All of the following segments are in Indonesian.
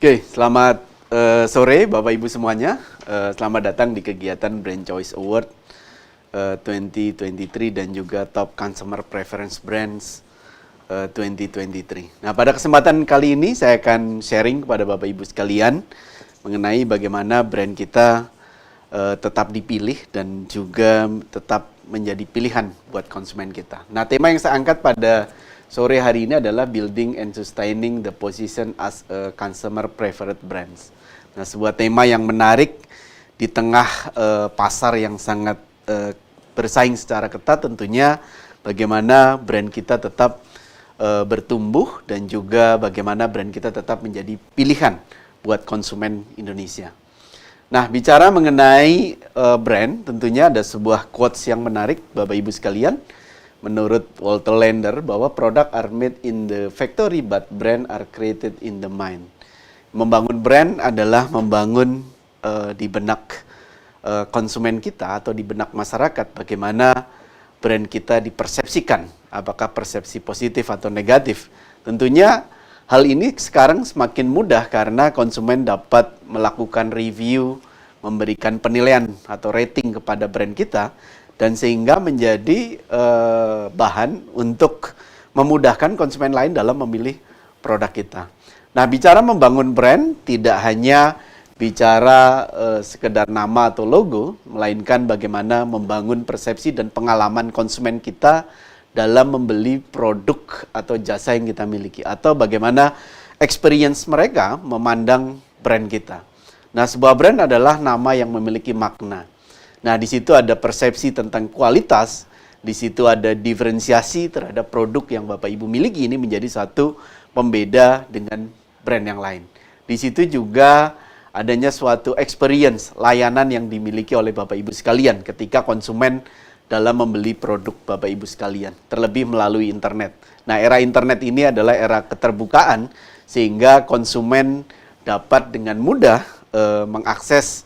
Oke, selamat sore Bapak Ibu semuanya. Selamat datang di kegiatan Brand Choice Award 2023 dan juga Top Consumer Preference Brands 2023. Nah, pada kesempatan kali ini saya akan sharing kepada Bapak Ibu sekalian mengenai bagaimana brand kita tetap dipilih dan juga tetap menjadi pilihan buat konsumen kita. Nah, tema yang saya angkat pada sore hari ini adalah Building and Sustaining the Position as a Consumer Preferred Brands. Nah, sebuah tema yang menarik di tengah pasar yang sangat bersaing secara ketat, tentunya bagaimana brand kita tetap bertumbuh dan juga bagaimana brand kita tetap menjadi pilihan buat konsumen Indonesia. Nah, bicara mengenai brand, tentunya ada sebuah quotes yang menarik Bapak Ibu sekalian. Menurut Walter Lander, bahwa product are made in the factory but brand are created in the mind. Membangun brand adalah membangun di benak konsumen kita atau di benak masyarakat bagaimana brand kita dipersepsikan, apakah persepsi positif atau negatif. Tentunya hal ini sekarang semakin mudah karena konsumen dapat melakukan review, memberikan penilaian atau rating kepada brand kita, dan sehingga menjadi bahan untuk memudahkan konsumen lain dalam memilih produk kita. Nah, bicara membangun brand tidak hanya bicara sekedar nama atau logo, melainkan bagaimana membangun persepsi dan pengalaman konsumen kita dalam membeli produk atau jasa yang kita miliki, atau bagaimana experience mereka memandang brand kita. Nah, sebuah brand adalah nama yang memiliki makna. Nah, di situ ada persepsi tentang kualitas, di situ ada diferensiasi terhadap produk yang Bapak Ibu miliki, ini menjadi satu pembeda dengan brand yang lain. Di situ juga adanya suatu experience, layanan yang dimiliki oleh Bapak Ibu sekalian ketika konsumen dalam membeli produk Bapak Ibu sekalian, terlebih melalui internet. Nah, era internet ini adalah era keterbukaan, sehingga konsumen dapat dengan mudah mengakses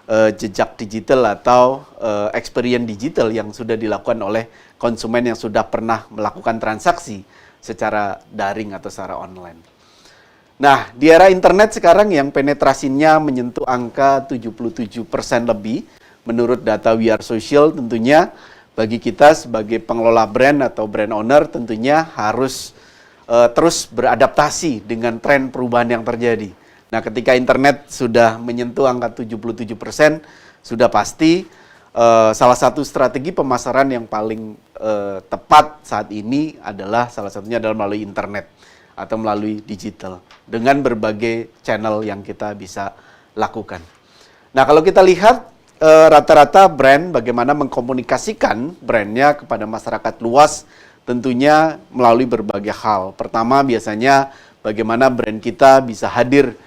jejak digital atau experience digital yang sudah dilakukan oleh konsumen yang sudah pernah melakukan transaksi secara daring atau secara online. Nah, di era internet sekarang yang penetrasinya menyentuh angka 77% lebih, menurut data We Are Social, tentunya bagi kita sebagai pengelola brand atau brand owner tentunya harus terus beradaptasi dengan tren perubahan yang terjadi. Nah, ketika internet sudah menyentuh angka 77%, sudah pasti salah satu strategi pemasaran yang paling tepat saat ini adalah salah satunya adalah melalui internet atau melalui digital dengan berbagai channel yang kita bisa lakukan. Nah, kalau kita lihat rata-rata brand bagaimana mengkomunikasikan brandnya kepada masyarakat luas, tentunya melalui berbagai hal. Pertama, biasanya bagaimana brand kita bisa hadir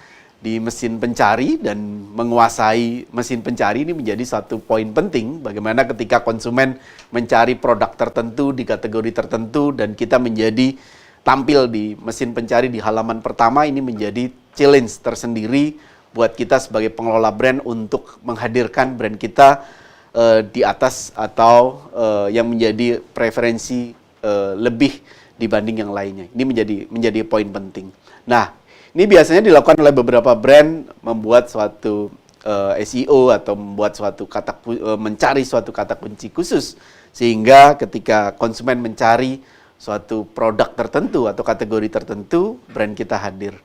di mesin pencari dan menguasai mesin pencari ini menjadi satu poin penting. Bagaimana ketika konsumen mencari produk tertentu di kategori tertentu dan kita menjadi tampil di mesin pencari di halaman pertama, ini menjadi challenge tersendiri buat kita sebagai pengelola brand untuk menghadirkan brand kita di atas atau yang menjadi preferensi lebih dibanding yang lainnya. Ini menjadi poin penting. Nah, ini biasanya dilakukan oleh beberapa brand membuat suatu SEO atau membuat suatu mencari suatu kata kunci khusus, sehingga ketika konsumen mencari suatu produk tertentu atau kategori tertentu, brand kita hadir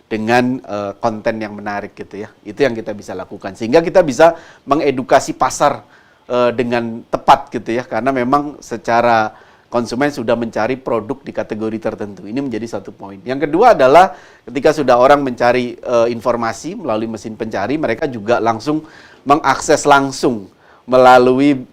dengan konten yang menarik gitu ya. Itu yang kita bisa lakukan sehingga kita bisa mengedukasi pasar dengan tepat gitu ya, karena memang secara konsumen sudah mencari produk di kategori tertentu. Ini menjadi satu poin. Yang kedua adalah ketika sudah orang mencari informasi melalui mesin pencari, mereka juga langsung mengakses langsung melalui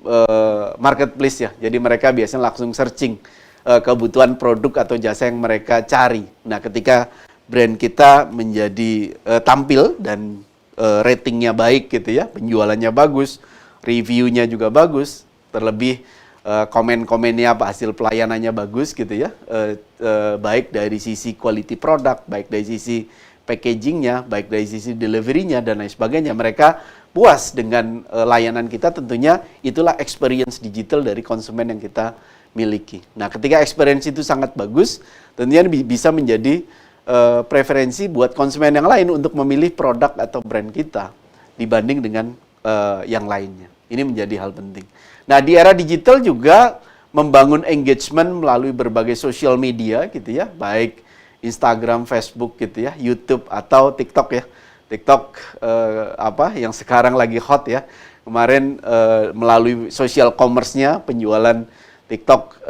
marketplace ya. Jadi mereka biasanya langsung searching kebutuhan produk atau jasa yang mereka cari. Nah, ketika brand kita menjadi tampil dan ratingnya baik gitu ya, penjualannya bagus, reviewnya juga bagus, terlebih komen-komennya apa, hasil pelayanannya bagus gitu ya, baik dari sisi quality product, baik dari sisi packagingnya, baik dari sisi deliverynya dan lain sebagainya, mereka puas dengan layanan kita. Tentunya itulah experience digital dari konsumen yang kita miliki. Nah, ketika experience itu sangat bagus, tentunya bisa menjadi preferensi buat konsumen yang lain untuk memilih produk atau brand kita dibanding dengan yang lainnya. Ini menjadi hal penting. Nah, di era digital juga membangun engagement melalui berbagai sosial media gitu ya, baik Instagram, Facebook gitu ya, YouTube atau TikTok ya. TikTok yang sekarang lagi hot ya. Kemarin melalui social commerce-nya, penjualan TikTok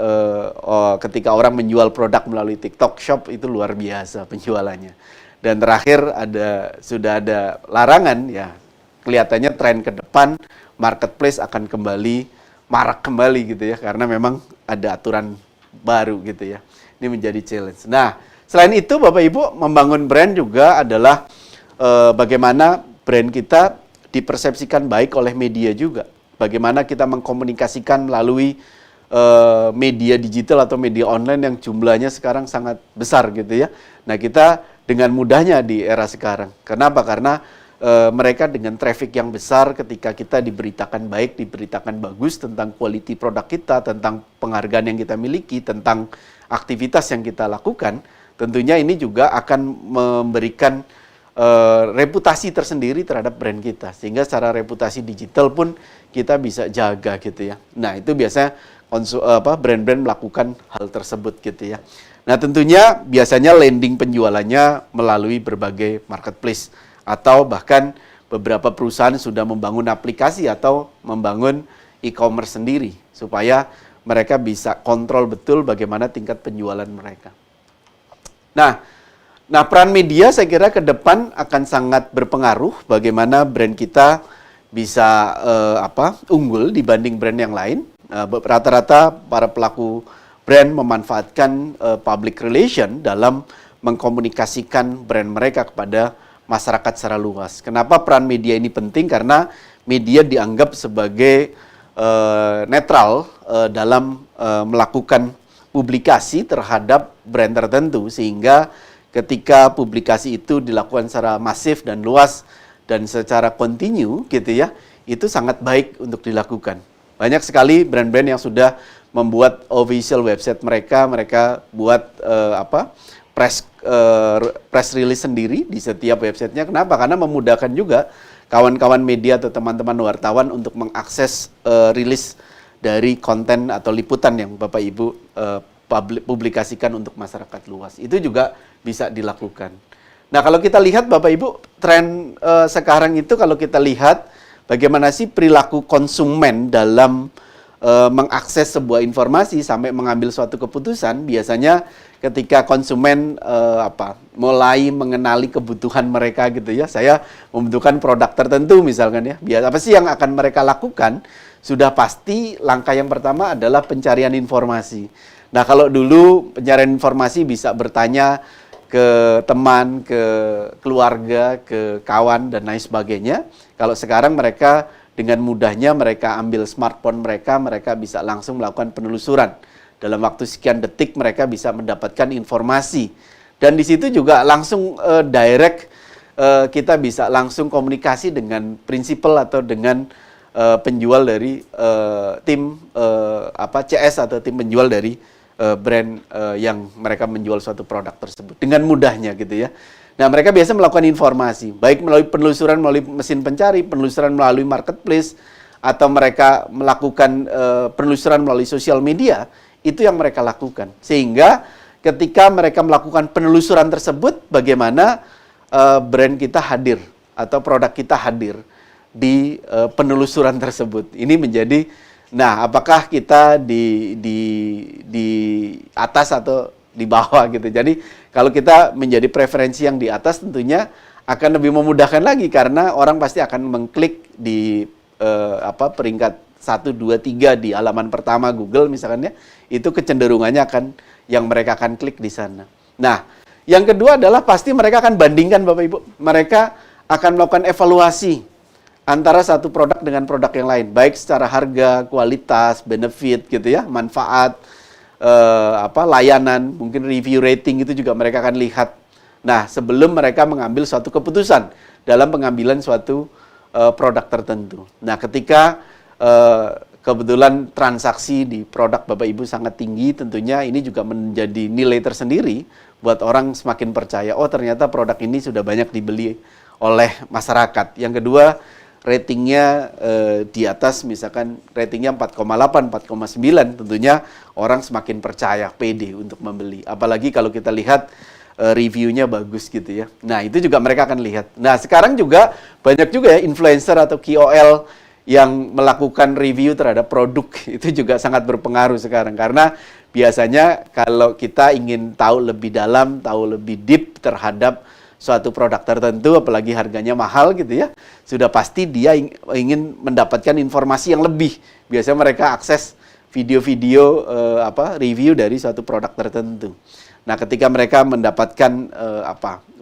ketika orang menjual produk melalui TikTok Shop itu luar biasa penjualannya. Dan terakhir sudah ada larangan ya. Kelihatannya tren ke depan marketplace akan kembali marak kembali gitu ya, karena memang ada aturan baru gitu ya. Ini menjadi challenge. Nah, selain itu Bapak Ibu, membangun brand juga adalah bagaimana brand kita dipersepsikan baik oleh media juga. Bagaimana kita mengkomunikasikan melalui media digital atau media online yang jumlahnya sekarang sangat besar gitu ya. Nah, kita dengan mudahnya di era sekarang. Kenapa? Karena mereka dengan traffic yang besar, ketika kita diberitakan baik, diberitakan bagus tentang quality produk kita, tentang penghargaan yang kita miliki, tentang aktivitas yang kita lakukan, tentunya ini juga akan memberikan reputasi tersendiri terhadap brand kita, sehingga secara reputasi digital pun kita bisa jaga gitu ya. Nah, itu biasanya brand-brand melakukan hal tersebut gitu ya. Nah, tentunya biasanya landing penjualannya melalui berbagai marketplace, atau bahkan beberapa perusahaan sudah membangun aplikasi atau membangun e-commerce sendiri supaya mereka bisa kontrol betul bagaimana tingkat penjualan mereka. Nah, peran media saya kira ke depan akan sangat berpengaruh bagaimana brand kita bisa unggul dibanding brand yang lain. Rata-rata para pelaku brand memanfaatkan public relation dalam mengkomunikasikan brand mereka kepada masyarakat secara luas. Kenapa peran media ini penting? Karena media dianggap sebagai netral dalam melakukan publikasi terhadap brand tertentu, sehingga ketika publikasi itu dilakukan secara masif dan luas dan secara kontinu gitu ya, itu sangat baik untuk dilakukan. Banyak sekali brand-brand yang sudah membuat official website mereka buat press release sendiri di setiap websitenya. Kenapa? Karena memudahkan juga kawan-kawan media atau teman-teman wartawan untuk mengakses rilis dari konten atau liputan yang Bapak Ibu publikasikan untuk masyarakat luas. Itu juga bisa dilakukan. Nah, kalau kita lihat Bapak Ibu, tren sekarang itu kalau kita lihat bagaimana sih perilaku konsumen dalam mengakses sebuah informasi sampai mengambil suatu keputusan, biasanya ketika konsumen mulai mengenali kebutuhan mereka gitu ya, saya membutuhkan produk tertentu misalkan ya, apa sih yang akan mereka lakukan? Sudah pasti langkah yang pertama adalah pencarian informasi. Nah, kalau dulu pencarian informasi bisa bertanya ke teman, ke keluarga, ke kawan dan lain sebagainya. Kalau sekarang mereka dengan mudahnya mereka ambil smartphone mereka bisa langsung melakukan penelusuran. Dalam waktu sekian detik mereka bisa mendapatkan informasi. Dan di situ juga langsung direct kita bisa langsung komunikasi dengan prinsipal atau dengan penjual dari tim CS atau tim penjual dari brand yang mereka menjual suatu produk tersebut. Dengan mudahnya gitu ya. Nah, mereka biasa melakukan informasi, baik melalui penelusuran melalui mesin pencari, penelusuran melalui marketplace, atau mereka melakukan penelusuran melalui sosial media, itu yang mereka lakukan. Sehingga ketika mereka melakukan penelusuran tersebut, bagaimana brand kita hadir atau produk kita hadir di penelusuran tersebut. Ini menjadi, nah apakah kita di atas atau di bawah gitu. Jadi kalau kita menjadi preferensi yang di atas, tentunya akan lebih memudahkan lagi karena orang pasti akan mengklik di peringkat 1, 2, 3 di halaman pertama Google misalkan ya, itu kecenderungannya yang mereka akan klik di sana. Nah, yang kedua adalah pasti mereka akan bandingkan Bapak Ibu. Mereka akan melakukan evaluasi antara satu produk dengan produk yang lain, baik secara harga, kualitas, benefit gitu ya, manfaat, layanan, mungkin review rating itu juga mereka akan lihat. Nah, sebelum mereka mengambil suatu keputusan dalam pengambilan suatu produk tertentu. Nah, ketika kebetulan transaksi di produk Bapak Ibu sangat tinggi, tentunya ini juga menjadi nilai tersendiri buat orang semakin percaya, oh ternyata produk ini sudah banyak dibeli oleh masyarakat. Yang kedua, ratingnya di atas, misalkan ratingnya 4,8, 4,9, tentunya orang semakin percaya, pede untuk membeli. Apalagi kalau kita lihat reviewnya bagus gitu ya. Nah, itu juga mereka akan lihat. Nah, sekarang juga banyak juga ya influencer atau KOL yang melakukan review terhadap produk. Itu juga sangat berpengaruh sekarang, karena biasanya kalau kita ingin tahu lebih dalam, tahu lebih deep terhadap suatu produk tertentu, apalagi harganya mahal gitu ya, sudah pasti dia ingin mendapatkan informasi yang lebih. Biasanya mereka akses video-video review dari suatu produk tertentu. Nah, ketika mereka mendapatkan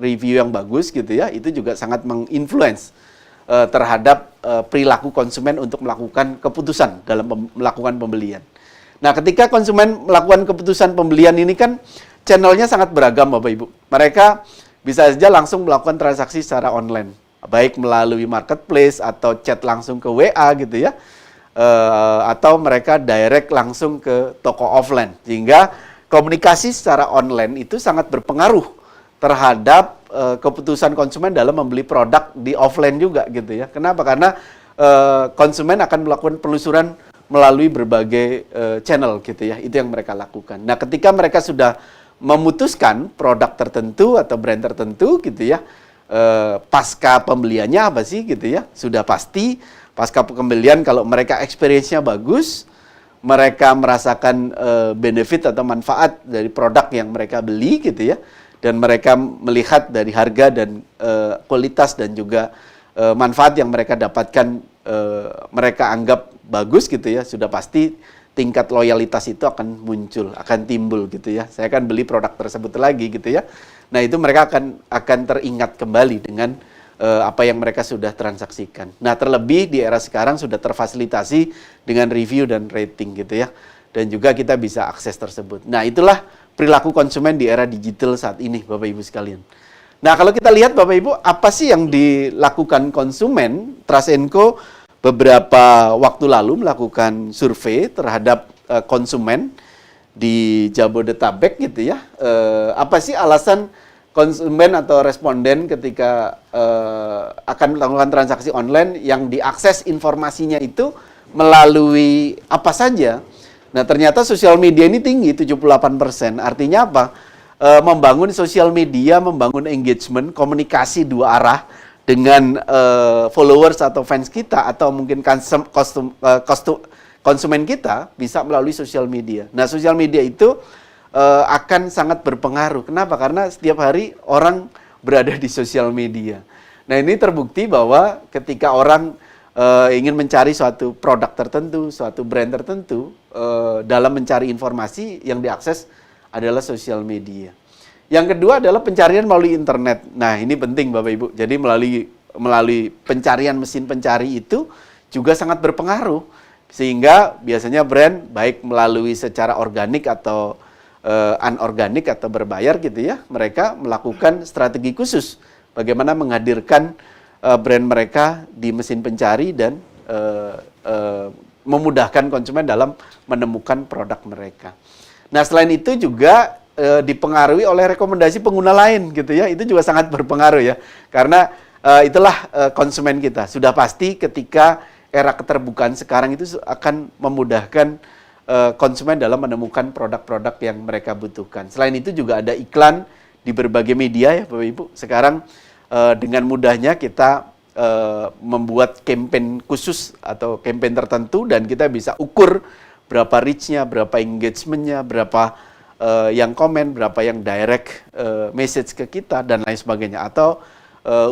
review yang bagus gitu ya, itu juga sangat menginfluence terhadap perilaku konsumen untuk melakukan keputusan dalam melakukan pembelian. Nah, ketika konsumen melakukan keputusan pembelian ini kan channelnya sangat beragam Bapak Ibu. Mereka bisa saja langsung melakukan transaksi secara online, baik melalui marketplace atau chat langsung ke WA gitu ya, atau mereka direct langsung ke toko offline. Sehingga komunikasi secara online itu sangat berpengaruh terhadap keputusan konsumen dalam membeli produk di offline juga gitu ya. Kenapa? Karena konsumen akan melakukan penelusuran melalui berbagai channel gitu ya. Itu yang mereka lakukan. Nah, ketika mereka sudah memutuskan produk tertentu atau brand tertentu gitu ya, pasca pembeliannya apa sih gitu ya, sudah pasti pasca pembelian kalau mereka experience-nya bagus, mereka merasakan benefit atau manfaat dari produk yang mereka beli gitu ya, dan mereka melihat dari harga dan kualitas dan juga manfaat yang mereka dapatkan, mereka anggap bagus gitu ya, sudah pasti tingkat loyalitas itu akan muncul, akan timbul gitu ya. Saya akan beli produk tersebut lagi gitu ya. Nah, itu mereka akan teringat kembali dengan apa yang mereka sudah transaksikan. Nah, terlebih di era sekarang sudah terfasilitasi dengan review dan rating gitu ya. Dan juga kita bisa akses tersebut. Nah, itulah perilaku konsumen di era digital saat ini, Bapak Ibu sekalian. Nah, kalau kita lihat Bapak Ibu, apa sih yang dilakukan konsumen? Trust & Co beberapa waktu lalu melakukan survei terhadap konsumen di Jabodetabek gitu ya. Apa sih alasan konsumen atau responden ketika akan melakukan transaksi online yang diakses informasinya itu melalui apa saja? Nah, ternyata sosial media ini tinggi, 78%. Artinya apa? Membangun sosial media, membangun engagement, komunikasi dua arah dengan followers atau fans kita, atau mungkin konsumen kita bisa melalui sosial media. Nah, sosial media itu akan sangat berpengaruh. Kenapa? Karena setiap hari orang berada di sosial media. Nah, ini terbukti bahwa ketika orang ingin mencari suatu produk tertentu, suatu brand tertentu, dalam mencari informasi yang diakses adalah sosial media. Yang kedua adalah pencarian melalui internet. Nah, ini penting Bapak Ibu. Jadi melalui pencarian mesin pencari itu juga sangat berpengaruh. Sehingga biasanya brand baik melalui secara organik atau anorganik atau berbayar gitu ya, mereka melakukan strategi khusus bagaimana menghadirkan brand mereka di mesin pencari dan memudahkan konsumen dalam menemukan produk mereka. Nah, selain itu juga dipengaruhi oleh rekomendasi pengguna lain gitu ya, itu juga sangat berpengaruh ya, karena itulah konsumen kita. Sudah pasti ketika era keterbukaan sekarang itu akan memudahkan konsumen dalam menemukan produk-produk yang mereka butuhkan. Selain itu juga ada iklan di berbagai media ya Bapak Ibu. Sekarang dengan mudahnya kita membuat campaign khusus atau campaign tertentu dan kita bisa ukur berapa reach-nya, berapa engagement-nya, berapa yang komen, berapa yang direct message ke kita dan lain sebagainya, atau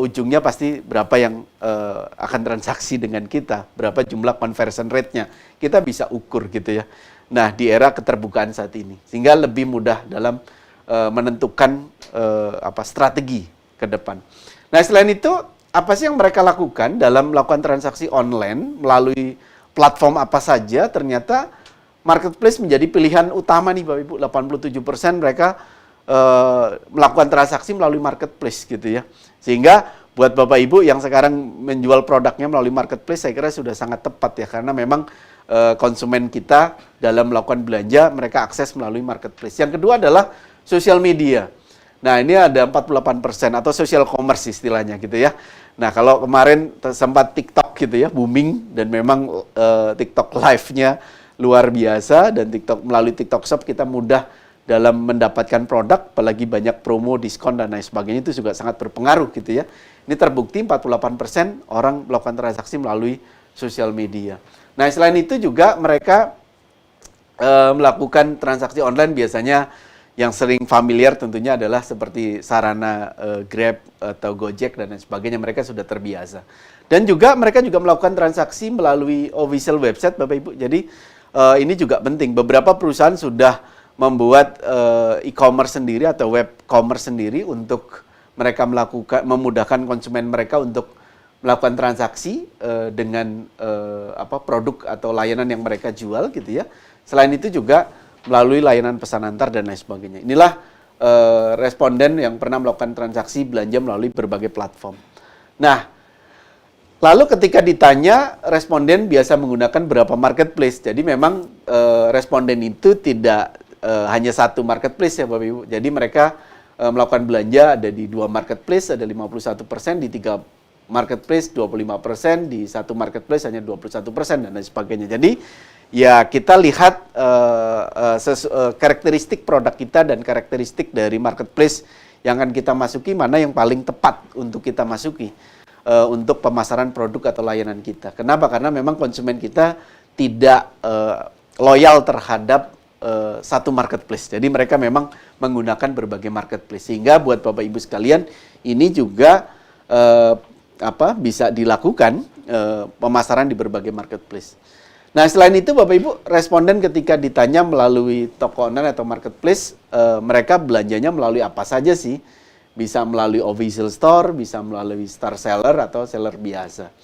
ujungnya pasti berapa yang akan transaksi dengan kita, berapa jumlah conversion rate-nya, kita bisa ukur gitu ya. Nah, di era keterbukaan saat ini, sehingga lebih mudah dalam menentukan strategi ke depan. Nah, selain itu, apa sih yang mereka lakukan dalam melakukan transaksi online melalui platform apa saja? Ternyata marketplace menjadi pilihan utama nih Bapak Ibu. 87% mereka melakukan transaksi melalui marketplace gitu ya. Sehingga buat Bapak Ibu yang sekarang menjual produknya melalui marketplace, saya kira sudah sangat tepat ya, karena memang konsumen kita dalam melakukan belanja, mereka akses melalui marketplace. Yang kedua adalah sosial media. Nah, ini ada 48% atau social commerce istilahnya gitu ya. Nah, kalau kemarin sempat TikTok gitu ya, booming, dan memang TikTok live-nya luar biasa, dan melalui TikTok Shop kita mudah dalam mendapatkan produk, apalagi banyak promo, diskon, dan lain sebagainya, itu juga sangat berpengaruh gitu ya. Ini terbukti 48% orang melakukan transaksi melalui sosial media. Nah, selain itu juga mereka melakukan transaksi online biasanya yang sering familiar tentunya adalah seperti sarana Grab atau Gojek dan lain sebagainya, mereka sudah terbiasa. Dan juga mereka juga melakukan transaksi melalui official website, Bapak Ibu. Jadi ini juga penting. Beberapa perusahaan sudah membuat e-commerce sendiri atau web commerce sendiri untuk mereka memudahkan konsumen mereka untuk melakukan transaksi dengan produk atau layanan yang mereka jual gitu ya. Selain itu juga melalui layanan pesan antar dan lain sebagainya. Inilah responden yang pernah melakukan transaksi belanja melalui berbagai platform. Nah, lalu ketika ditanya, responden biasa menggunakan berapa marketplace. Jadi memang responden itu tidak hanya satu marketplace ya Bapak Ibu. Jadi mereka melakukan belanja ada di 2 marketplace, ada 51%, di 3 marketplace 25%, di 1 marketplace hanya 21% dan lain sebagainya. Jadi ya kita lihat karakteristik produk kita dan karakteristik dari marketplace yang akan kita masuki, mana yang paling tepat untuk kita masuki untuk pemasaran produk atau layanan kita. Kenapa? Karena memang konsumen kita tidak loyal terhadap satu marketplace. Jadi mereka memang menggunakan berbagai marketplace. Sehingga buat Bapak Ibu sekalian, ini juga bisa dilakukan pemasaran di berbagai marketplace. Nah, selain itu Bapak Ibu, responden ketika ditanya melalui toko online atau marketplace, mereka belanjanya melalui apa saja sih? Bisa melalui official store, bisa melalui star seller atau seller biasa.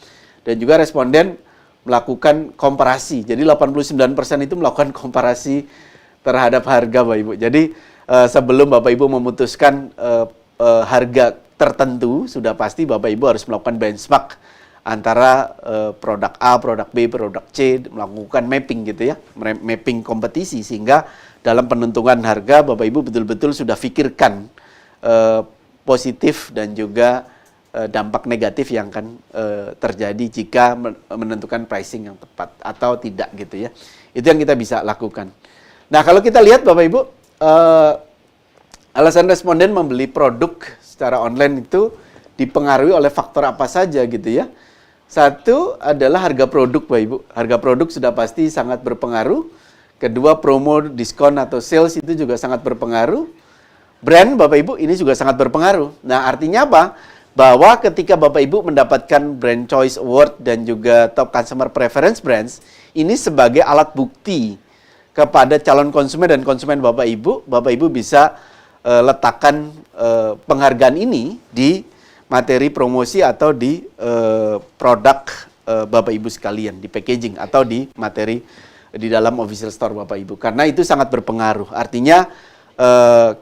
Dan juga responden melakukan komparasi. Jadi 89% itu melakukan komparasi terhadap harga Bapak Ibu. Jadi sebelum Bapak Ibu memutuskan harga tertentu, sudah pasti Bapak Ibu harus melakukan benchmark antara produk A, produk B, produk C, melakukan mapping gitu ya, mapping kompetisi, sehingga dalam penentuan harga Bapak Ibu betul-betul sudah pikirkan positif dan juga dampak negatif yang akan terjadi jika menentukan pricing yang tepat atau tidak gitu ya. Itu yang kita bisa lakukan. Nah, kalau kita lihat Bapak Ibu, alasan responden membeli produk secara online itu dipengaruhi oleh faktor apa saja gitu ya. Satu adalah harga produk Bapak Ibu. Harga produk sudah pasti sangat berpengaruh. Kedua, promo, diskon atau sales itu juga sangat berpengaruh. Brand Bapak Ibu ini juga sangat berpengaruh. Nah, artinya apa? Bahwa ketika Bapak Ibu mendapatkan Brand Choice Award dan juga Top Customer Preference Brands, ini sebagai alat bukti kepada calon konsumen dan konsumen Bapak Ibu bisa letakkan penghargaan ini di materi promosi atau di produk Bapak Ibu sekalian, di packaging atau di materi di dalam official store Bapak Ibu. Karena itu sangat berpengaruh. Artinya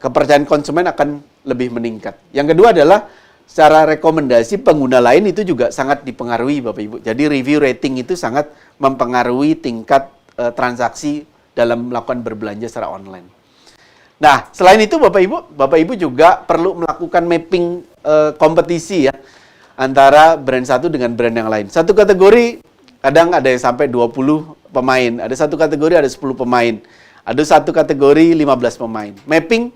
kepercayaan konsumen akan lebih meningkat. Yang kedua adalah secara rekomendasi pengguna lain itu juga sangat dipengaruhi Bapak Ibu. Jadi review rating itu sangat mempengaruhi tingkat transaksi dalam melakukan berbelanja secara online. Nah, selain itu Bapak Ibu juga perlu melakukan mapping kompetisi ya antara brand satu dengan brand yang lain. Satu kategori kadang ada yang sampai 20 pemain, ada satu kategori ada 10 pemain, ada satu kategori 15 pemain. Mapping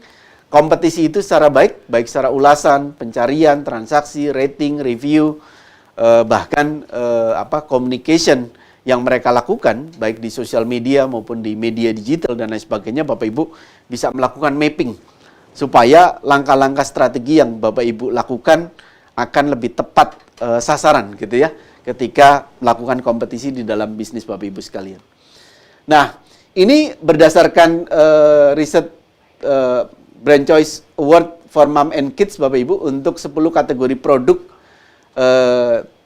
kompetisi itu secara baik secara ulasan, pencarian, transaksi, rating, review, bahkan communication yang mereka lakukan, baik di sosial media maupun di media digital dan lain sebagainya, Bapak Ibu bisa melakukan mapping supaya langkah-langkah strategi yang Bapak Ibu lakukan akan lebih tepat sasaran gitu ya, ketika melakukan kompetisi di dalam bisnis Bapak Ibu sekalian. Nah, ini berdasarkan riset Brand Choice Award for Mom and Kids Bapak Ibu untuk 10 kategori produk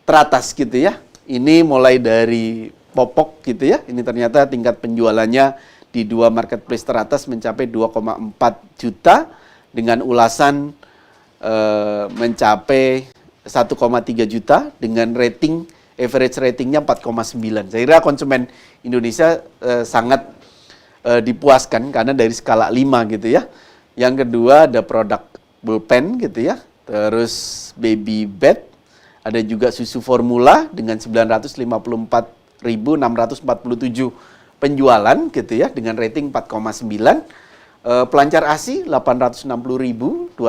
teratas gitu ya. Ini mulai dari popok gitu ya. Ini ternyata tingkat penjualannya di 2 marketplace teratas mencapai 2,4 juta dengan ulasan mencapai 1,3 juta dengan rating average ratingnya 4,9. Saya kira konsumen Indonesia sangat dipuaskan karena dari skala 5 gitu ya. Yang kedua ada produk Bullpen gitu ya. Terus baby bed, ada juga susu formula dengan 954.647 penjualan gitu ya dengan rating 4,9. Pelancar ASI 860.296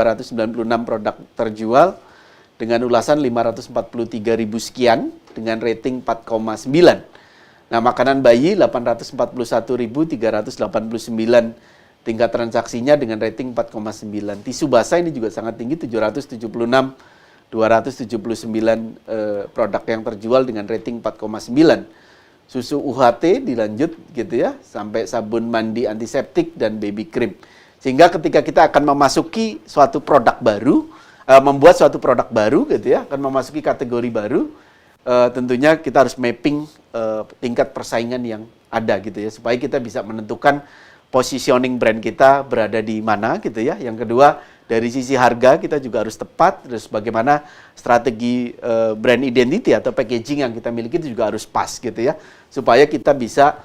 produk terjual dengan ulasan 543.000 sekian dengan rating 4,9. Nah, makanan bayi 841.389 tingkat transaksinya dengan rating 4,9. Tisu basah ini juga sangat tinggi 279 produk yang terjual dengan rating 4,9. Susu UHT dilanjut gitu ya sampai sabun mandi antiseptik dan baby cream. Sehingga ketika kita akan memasuki suatu produk baru, membuat suatu produk baru gitu ya, akan memasuki kategori baru, tentunya kita harus mapping tingkat persaingan yang ada gitu ya, supaya kita bisa menentukan positioning brand kita berada di mana gitu ya. Yang kedua, dari sisi harga kita juga harus tepat, terus bagaimana strategi brand identity atau packaging yang kita miliki itu juga harus pas gitu ya, supaya kita bisa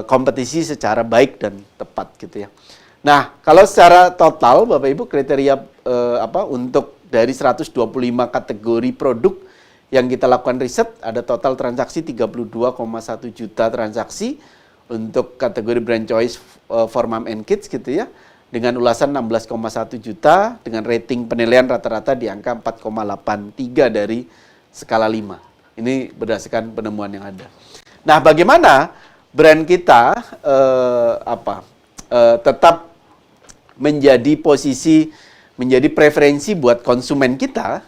kompetisi secara baik dan tepat gitu ya. Nah, kalau secara total Bapak Ibu kriteria untuk dari 125 kategori produk yang kita lakukan riset, ada total transaksi 32,1 juta transaksi untuk kategori brand choice for mom and kids gitu ya, dengan ulasan 16,1 juta dengan rating penilaian rata-rata di angka 4,83 dari skala 5. Ini berdasarkan penemuan yang ada. Nah, bagaimana brand kita tetap menjadi posisi, menjadi preferensi buat konsumen kita,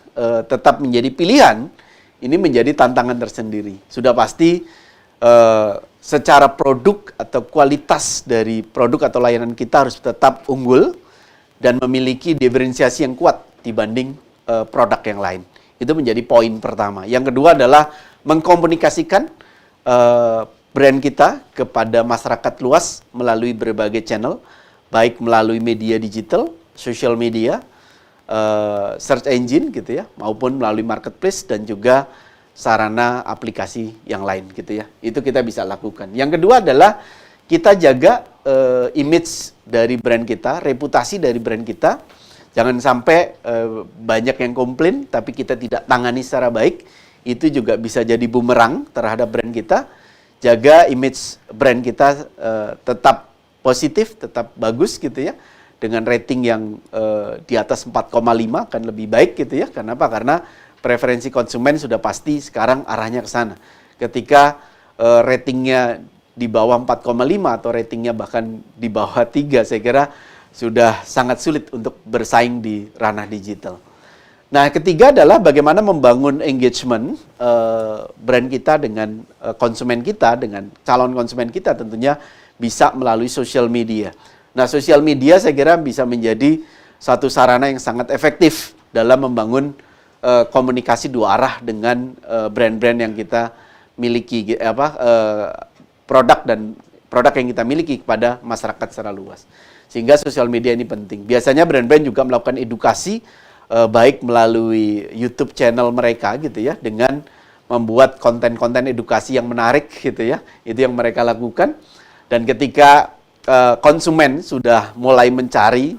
tetap menjadi pilihan, ini menjadi tantangan tersendiri. Sudah pasti secara produk atau kualitas dari produk atau layanan kita harus tetap unggul dan memiliki diferensiasi yang kuat dibanding produk yang lain. Itu menjadi poin pertama. Yang kedua adalah mengkomunikasikan brand kita kepada masyarakat luas melalui berbagai channel, baik melalui media digital, social media, search engine gitu ya, maupun melalui marketplace dan juga sarana aplikasi yang lain gitu ya. Itu kita bisa lakukan. Yang kedua adalah kita jaga image dari brand kita, reputasi dari brand kita. Jangan sampai banyak yang komplain tapi kita tidak tangani secara baik. Itu juga bisa jadi bumerang terhadap brand kita. Jaga image brand kita tetap positif, tetap bagus gitu ya. Dengan rating yang di atas 4,5 akan lebih baik gitu ya. Kenapa? Karena preferensi konsumen sudah pasti sekarang arahnya ke sana. Ketika ratingnya di bawah 4,5 atau ratingnya bahkan di bawah 3, saya kira sudah sangat sulit untuk bersaing di ranah digital. Nah, ketiga adalah bagaimana membangun engagement brand kita dengan konsumen kita, dengan calon konsumen kita tentunya bisa melalui social media. Nah, social media saya kira bisa menjadi satu sarana yang sangat efektif dalam membangun komunikasi dua arah dengan brand-brand yang kita miliki, produk yang kita miliki kepada masyarakat secara luas. Sehingga sosial media ini penting. Biasanya brand-brand juga melakukan edukasi baik melalui YouTube channel mereka gitu ya, dengan membuat konten-konten edukasi yang menarik gitu ya. Itu yang mereka lakukan. Dan ketika konsumen sudah mulai mencari,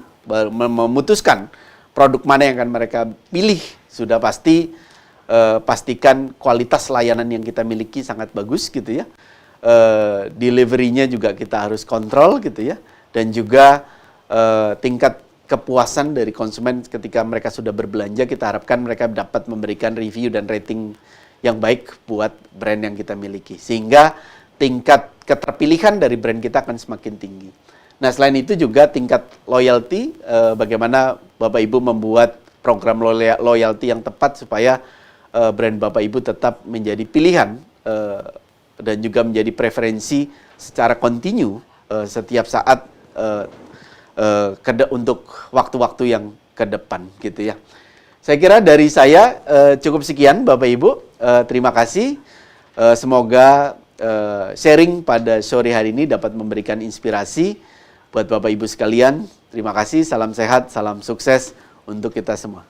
memutuskan produk mana yang akan mereka pilih, sudah pasti pastikan kualitas layanan yang kita miliki sangat bagus gitu ya. Delivery-nya juga kita harus kontrol gitu ya. Dan juga tingkat kepuasan dari konsumen ketika mereka sudah berbelanja, kita harapkan mereka dapat memberikan review dan rating yang baik buat brand yang kita miliki. Sehingga tingkat keterpilihan dari brand kita akan semakin tinggi. Nah, selain itu juga tingkat loyalty, bagaimana Bapak Ibu membuat program loyalty yang tepat supaya brand Bapak Ibu tetap menjadi pilihan dan juga menjadi preferensi secara kontinu setiap saat untuk waktu-waktu yang ke depan gitu ya. Saya kira dari saya cukup sekian Bapak Ibu. Terima kasih. Semoga sharing pada sore hari ini dapat memberikan inspirasi buat Bapak Ibu sekalian. Terima kasih, salam sehat, salam sukses untuk kita semua.